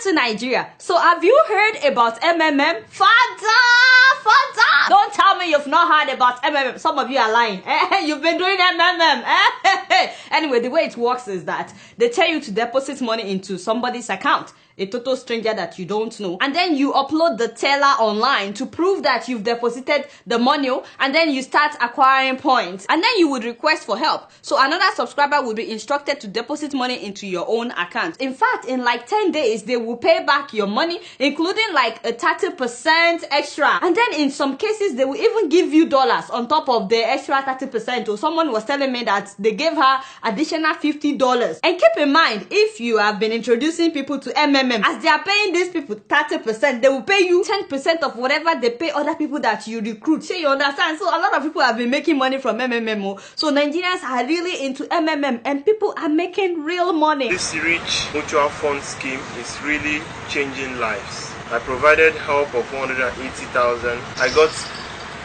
to Nigeria. So have you heard about MMM? Father! Don't tell me you've not heard about MMM. Some of you are lying. You've been doing MMM. Anyway, the way it works is that they tell you to deposit money into somebody's account, a total stranger that you don't know, and then you upload the teller online to prove that you've deposited the money, and then you start acquiring points, and then you would request for help. So another subscriber will be instructed to deposit money into your own account. In fact, in like 10 days, they will pay back your money, including like a 30% extra. And then in some cases, they will even give you dollars on top of the extra 30%. Or someone was telling me that they gave her additional $50. And keep in mind, if you have been introducing people to MMM, as they are paying these people 30%, they will pay you 10% of whatever they pay other people that you recruit. So you understand? So a lot of people have been making money from MMM. So Nigerians are really into MMM and people are making real money. This Rich Mutual Fund scheme is really changing lives. I provided help of 180,000. I got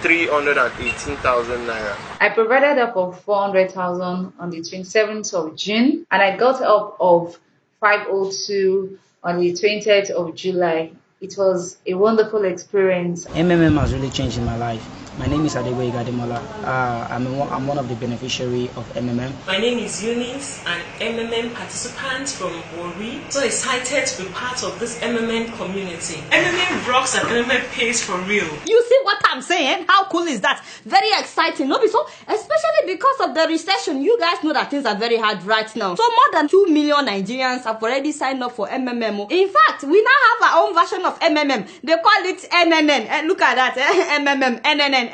318,000 naira. I provided help of 400,000 on the 27th of June, and I got help of 502 on the 20th of July. It was a wonderful experience. MMM has really changed in my life. My name is Adeboye Gademola. I'm one of the beneficiaries of MMM. My name is Eunice, an MMM participant from Warri. So excited to be part of this MMM community. MMM rocks and MMM pays for real. You see what I'm saying? How cool is that? Very exciting, no? So, especially because of the recession, you guys know that things are very hard right now. So more than 2 million Nigerians have already signed up for MMM. In fact, we now have our own version of MMM. They call it NNN. And look at that, MMM, NNN.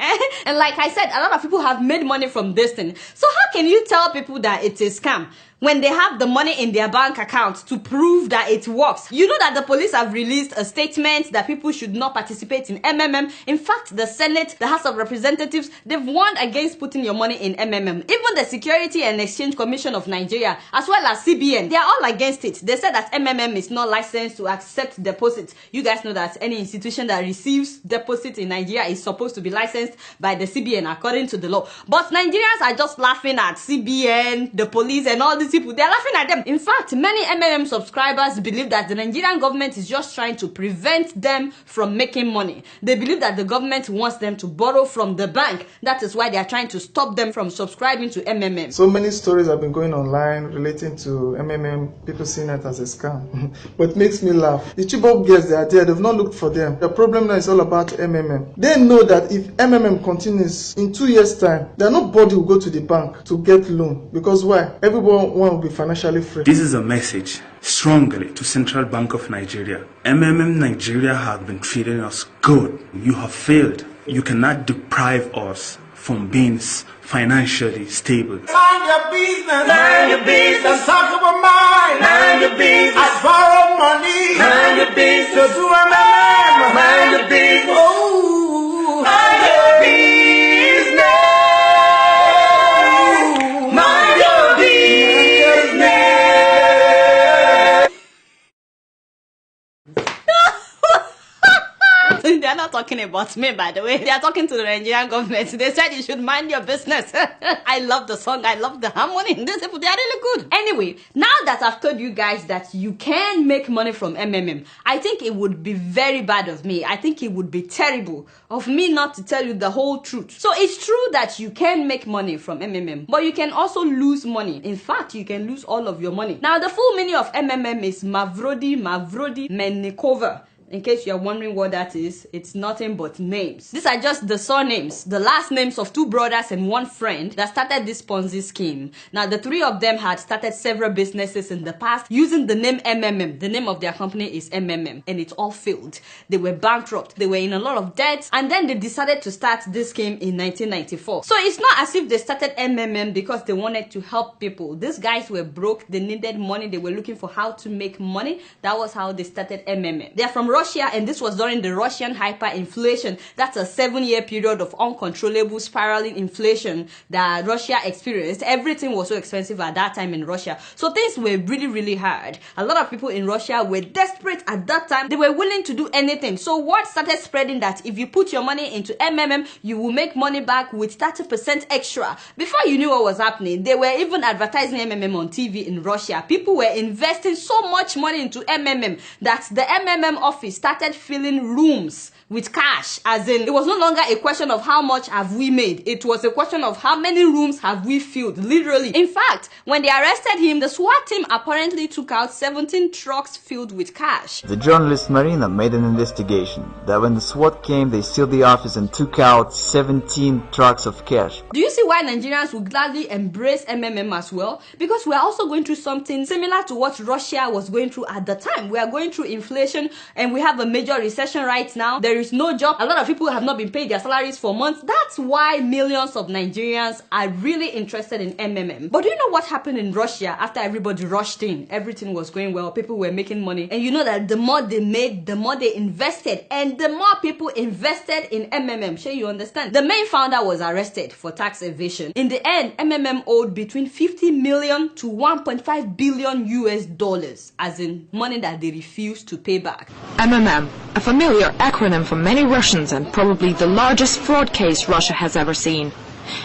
And like I said, a lot of people have made money from this thing. So how can you tell people that it's a scam when they have the money in their bank account to prove that it works? You know that the police have released a statement that people should not participate in MMM. In fact, the Senate, the House of Representatives, they've warned against putting your money in MMM. Even the Security and Exchange Commission of Nigeria, as well as CBN, they are all against it. They said that MMM is not licensed to accept deposits. You guys know that any institution that receives deposits in Nigeria is supposed to be licensed by the CBN according to the law. But Nigerians are just laughing at CBN, the police, and all these people. They're laughing at them. In fact, many MMM subscribers believe that the Nigerian government is just trying to prevent them from making money. They believe that the government wants them to borrow from the bank. That is why they are trying to stop them from subscribing to MMM. So many stories have been going online relating to MMM, people seeing it as a scam. But it makes me laugh. The Chibok girls, they are there, they've not looked for them. The problem now is all about MMM. They know that if MMM continues in 2 years' time, then nobody will go to the bank to get loan. Because why? Everyone will be financially free. This is a message strongly to Central Bank of Nigeria. MMM Nigeria have been treating us good. You have failed. You cannot deprive us from being financially stable. Mind your business. Mind your business. Talk about mine. Mind your business. I borrow money. Mind your business. To do MMM. Mind your business. Oh, mind your business. They are not talking about me, by the way. They are talking to the Nigerian government. They said you should mind your business. I love the song. I love the harmony. These people, they are really good. Anyway, now that I've told you guys that you can make money from MMM, I think it would be very bad of me. I think it would be terrible of me not to tell you the whole truth. So it's true that you can make money from MMM, but you can also lose money. In fact, you can lose all of your money. Now, the full meaning of MMM is Mavrodi Mennikova. In case you're wondering what that is, it's nothing but names. These are just the surnames, the last names of two brothers and one friend that started this Ponzi scheme. Now, the three of them had started several businesses in the past using the name MMM. The name of their company is MMM, and it all failed. They were bankrupt. They were in a lot of debt, and then they decided to start this scheme in 1994. So it's not as if they started MMM because they wanted to help people. These guys were broke. They needed money. They were looking for how to make money. That was how they started MMM. They're from Russia, and this was during the Russian hyperinflation. That's a 7-year period of uncontrollable spiraling inflation that Russia experienced. Everything was so expensive at that time in Russia. So things were really, really hard. A lot of people in Russia were desperate at that time. They were willing to do anything. So word started spreading that if you put your money into MMM, you will make money back with 30% extra. Before you knew what was happening, they were even advertising MMM on TV in Russia. People were investing so much money into MMM that the MMM office started filling rooms with cash. As in, it was no longer a question of how much have we made. It was a question of how many rooms have we filled, literally. In fact, when they arrested him, the SWAT team apparently took out 17 trucks filled with cash. The journalist Marina made an investigation that when the SWAT came, they sealed the office and took out 17 trucks of cash. Do you see why Nigerians would gladly embrace MMM as well? Because we are also going through something similar to what Russia was going through at the time. We are going through inflation and we have a major recession right now. There is no job. A lot of people have not been paid their salaries for months. That's why millions of Nigerians are really interested in MMM. But do you know what happened in Russia after everybody rushed in? Everything was going well. People were making money. And you know that the more they made, the more they invested. And the more people invested in MMM. Sure, you understand? The main founder was arrested for tax evasion. In the end, MMM owed between 50 million to 1.5 billion US dollars, as in money that they refused to pay back. MMM, a familiar acronym for many Russians and probably the largest fraud case Russia has ever seen.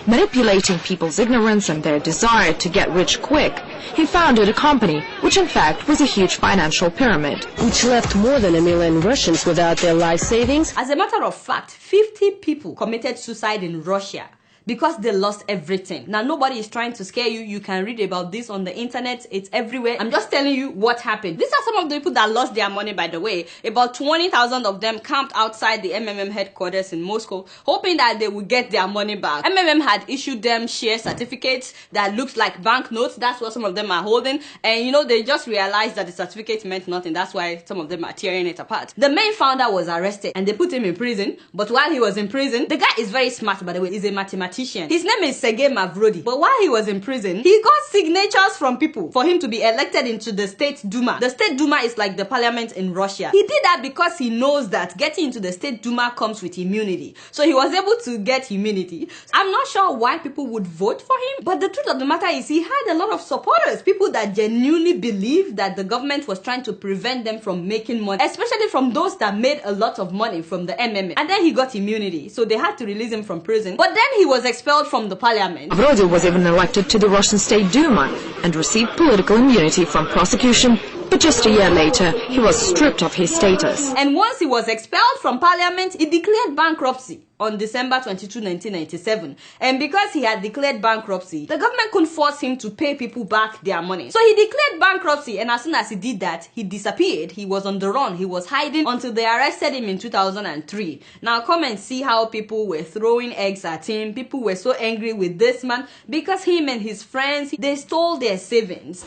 Manipulating people's ignorance and their desire to get rich quick, he founded a company which in fact was a huge financial pyramid, which left more than 1 million Russians without their life savings. As a matter of fact, 50 people committed suicide in Russia because they lost everything. Now, nobody is trying to scare you. You can read about this on the internet. It's everywhere. I'm just telling you what happened. These are some of the people that lost their money, by the way. About 20,000 of them camped outside the MMM headquarters in Moscow, hoping that they would get their money back. MMM had issued them share certificates that looked like banknotes. That's what some of them are holding. And, you know, they just realized that the certificate meant nothing. That's why some of them are tearing it apart. The main founder was arrested and they put him in prison. But while he was in prison, the guy is very smart, by the way. He's a mathematician. His name is Sergei Mavrodi. But while he was in prison, he got signatures from people for him to be elected into the State Duma. The State Duma is like the parliament in Russia. He did that because he knows that getting into the State Duma comes with immunity. So he was able to get immunity. I'm not sure why people would vote for him, but the truth of the matter is he had a lot of supporters, people that genuinely believed that the government was trying to prevent them from making money, especially from those that made a lot of money from the MMM. And then he got immunity, so they had to release him from prison. But then he was expelled from the parliament. Mavrodi was even elected to the Russian State Duma and received political immunity from prosecution, but just a year later, he was stripped of his status. And once he was expelled from parliament, he declared bankruptcy on December 22, 1997. And because he had declared bankruptcy, the government couldn't force him to pay people back their money. So he declared bankruptcy, and as soon as he did that, he disappeared. He was on the run. He was hiding until they arrested him in 2003. Now come and see how people were throwing eggs at him. People were so angry with this man because him and his friends, they stole their savings.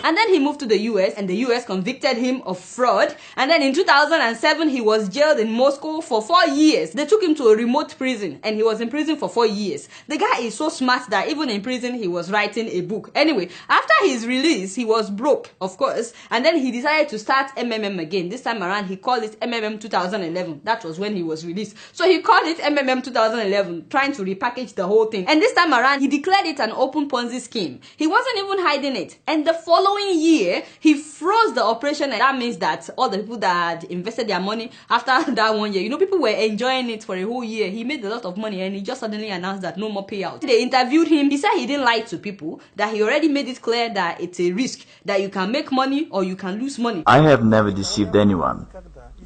And then he moved to the US, and the US convicted him of fraud. And then in 2007, he was jailed in Moscow for 4 years. They took him to a remote prison, and he was in prison for 4 years. The guy is so smart that even in prison, he was writing a book. Anyway, after his release, he was broke, of course. And then he decided to start MMM again. This time around, he called it MMM 2011. That was when he was released. So he called it MMM 2011, trying to repackage the whole thing. And this time around, he declared it an open Ponzi scheme. He wasn't even hiding it. And the following year, he froze the operation, and that means that all the people that had invested their money after that 1 year, you know, people were enjoying it for a whole year. He made a lot of money, and he just suddenly announced that no more payout. They interviewed him. He said he didn't lie to people, that he already made it clear that it's a risk, that you can make money or you can lose money. I have never deceived anyone.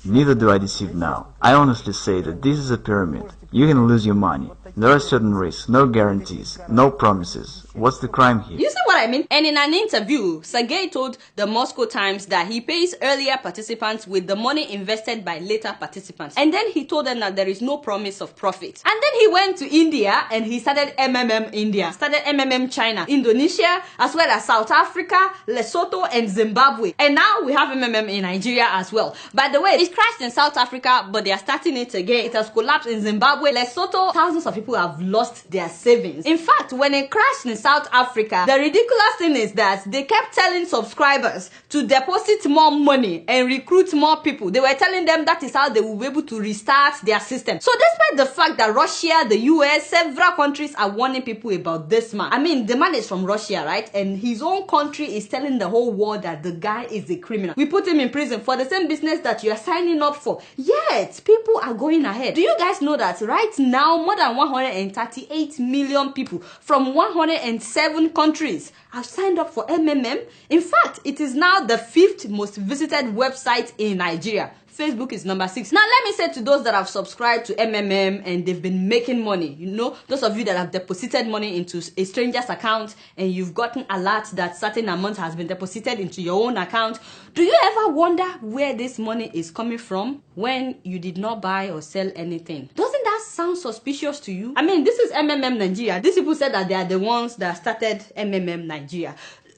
Neither do I deceive now. I honestly say that this is a pyramid. You can lose your money. There are certain risks, no guarantees, no promises. What's the crime here? You see what I mean? And in an interview, Sergey told the Moscow Times that he pays earlier participants with the money invested by later participants. And then he told them that there is no promise of profit. And then he went to India and he started MMM India, started MMM China, Indonesia, as well as South Africa, Lesotho, and Zimbabwe. And now we have MMM in Nigeria as well. By the way, it crashed in South Africa, but they are starting it again. It has collapsed in Zimbabwe. Lesotho, thousands of people have lost their savings. In fact, when it crashed in South Africa, the ridiculous thing is that they kept telling subscribers to deposit more money and recruit more people. They were telling them that is how they will be able to restart their system. So despite the fact that Russia, the US, several countries are warning people about this man. I mean, the man is from Russia, right? And his own country is telling the whole world that the guy is a criminal. We put him in prison for the same business that you are signing up for. Yet, people are going ahead. Do you guys know that right now, more than 138 million people from 107 countries have signed up for MMM? In fact, it is now the 5th most visited website in Nigeria. Facebook is number 6. Now, let me say to those that have subscribed to MMM and they've been making money, you know, those of you that have deposited money into a stranger's account and you've gotten alerts that certain amount has been deposited into your own account, do you ever wonder where this money is coming from when you did not buy or sell anything? Doesn't that sound suspicious to you? I mean, this is MMM Nigeria. These people said that they are the ones that started MMM Nigeria.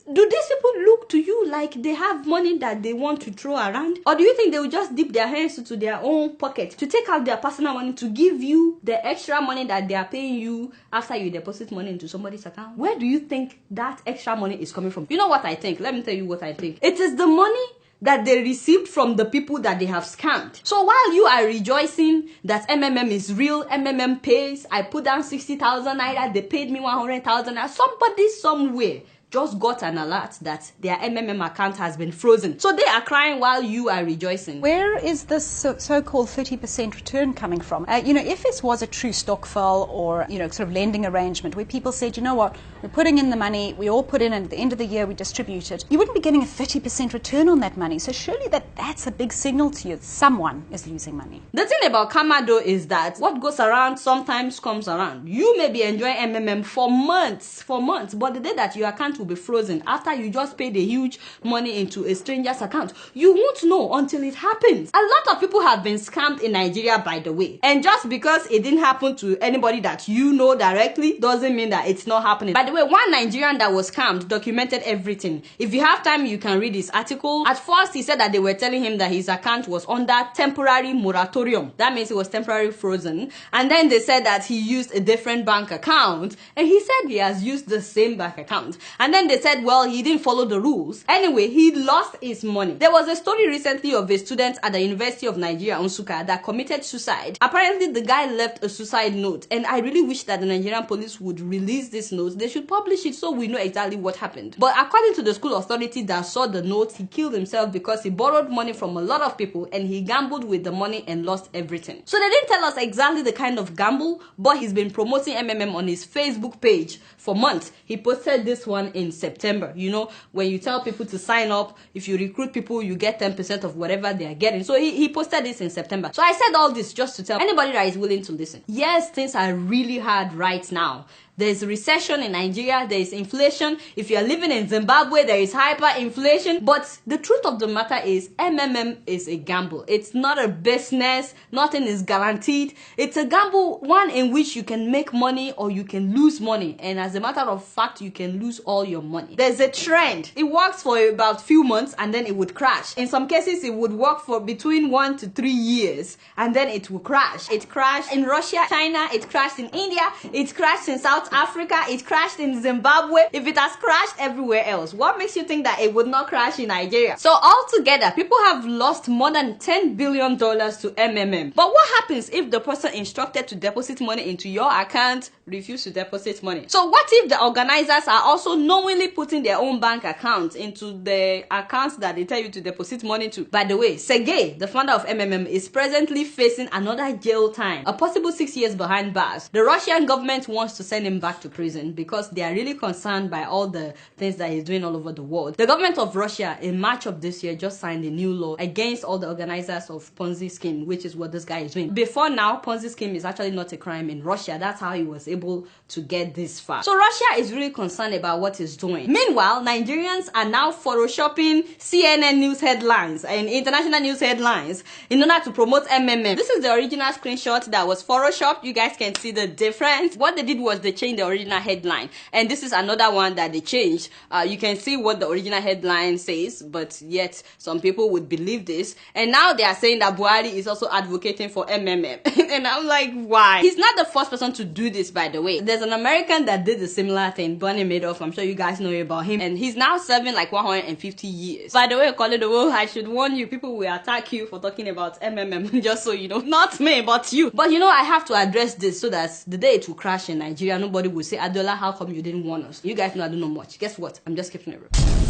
Do these people look to you like they have money that they want to throw around? Or do you think they will just dip their hands into their own pocket to take out their personal money to give you the extra money that they are paying you after you deposit money into somebody's account? Where do you think that extra money is coming from? You know what I think? Let me tell you what I think. It is the money that they received from the people that they have scammed. So while you are rejoicing that MMM is real, MMM pays, I put down 60,000 naira, they paid me 100,000 naira, somebody somewhere just got an alert that their MMM account has been frozen. So they are crying while you are rejoicing. Where is this so-called 30% return coming from? You know, if this was a true stokvel or, you know, sort of lending arrangement where people said, you know what, we're putting in the money, we all put in, and at the end of the year we distribute it, you wouldn't be getting a 30% return on that money. So surely that's a big signal to you that someone is losing money. The thing about karma though is that what goes around sometimes comes around. You may be enjoying MMM for months, but the day that your account will be frozen after you just paid a huge money into a stranger's account, you won't know until it happens. A lot of people have been scammed in Nigeria, by the way, and just because it didn't happen to anybody that you know directly doesn't mean that it's not happening. By the way, one Nigerian that was scammed documented everything. If you have time, you can read his article. At first, he said that they were telling him that his account was under temporary moratorium. That means it was temporarily frozen. And then they said that he used a different bank account, and he said he has used the same bank account. And then they said, well, he didn't follow the rules. Anyway, he lost his money. There was a story recently of a student at the University of Nigeria, Nsukka, that committed suicide. Apparently, the guy left a suicide note, and I really wish that the Nigerian police would release this note. They should publish it so we know exactly what happened. But according to the school authority that saw the note, he killed himself because he borrowed money from a lot of people and he gambled with the money and lost everything. So they didn't tell us exactly the kind of gamble, but he's been promoting MMM on his Facebook page for months. He posted this one in September. You know, when you tell people to sign up, if you recruit people, you get 10% of whatever they are getting. So he posted this in September. So I said all this just to tell anybody that is willing to listen. Yes, things are really hard right now. There's a recession in Nigeria, there is inflation. If you are living in Zimbabwe, there is hyperinflation. But the truth of the matter is, MMM is a gamble. It's not a business. Nothing is guaranteed. It's a gamble, one in which you can make money or you can lose money. And as a matter of fact, you can lose all your money. There's a trend. It works for about a few months and then it would crash. In some cases, it would work for between 1 to 3 years and then it will crash. It crashed in Russia, China. It crashed in India. It crashed in South Africa, it crashed in Zimbabwe. If it has crashed everywhere else, what makes you think that it would not crash in Nigeria? So altogether, people have lost more than $10 billion to MMM. But what happens if the person instructed to deposit money into your account refuse to deposit money? So what if the organizers are also knowingly putting their own bank account into the accounts that they tell you to deposit money to? By the way, Sergey, the founder of MMM, is presently facing another jail time, a possible 6 years behind bars. The Russian government wants to send him him back to prison because they are really concerned by all the things that he's doing all over the world. The government of Russia in March of this year just signed a new law against all the organizers of Ponzi scheme, which is what this guy is doing. Before now, Ponzi scheme is actually not a crime in Russia. That's how he was able to get this far. So Russia is really concerned about what he's doing. Meanwhile, Nigerians are now photoshopping CNN news headlines and international news headlines in order to promote MMM. This is the original screenshot that was photoshopped. You guys can see the difference. What they did was they changed the original headline, and this is another one that they changed. You can see what the original headline says, but yet some people would believe this, and now they are saying that Buhari is also advocating for MMM. And I'm like, why? He's not the first person to do this, by the way. There's an American that did a similar thing, Bernie Madoff. I'm sure you guys know about him, and he's now serving like 150 years. By the way, Koledowo, I should warn you, people will attack you for talking about MMM, just so you know. Not me, but you. But you know, I have to address this so that the day it will crash in Nigeria, nobody will say, Adola, how come you didn't warn us? You guys know I don't know much. Guess what? I'm just keeping it real.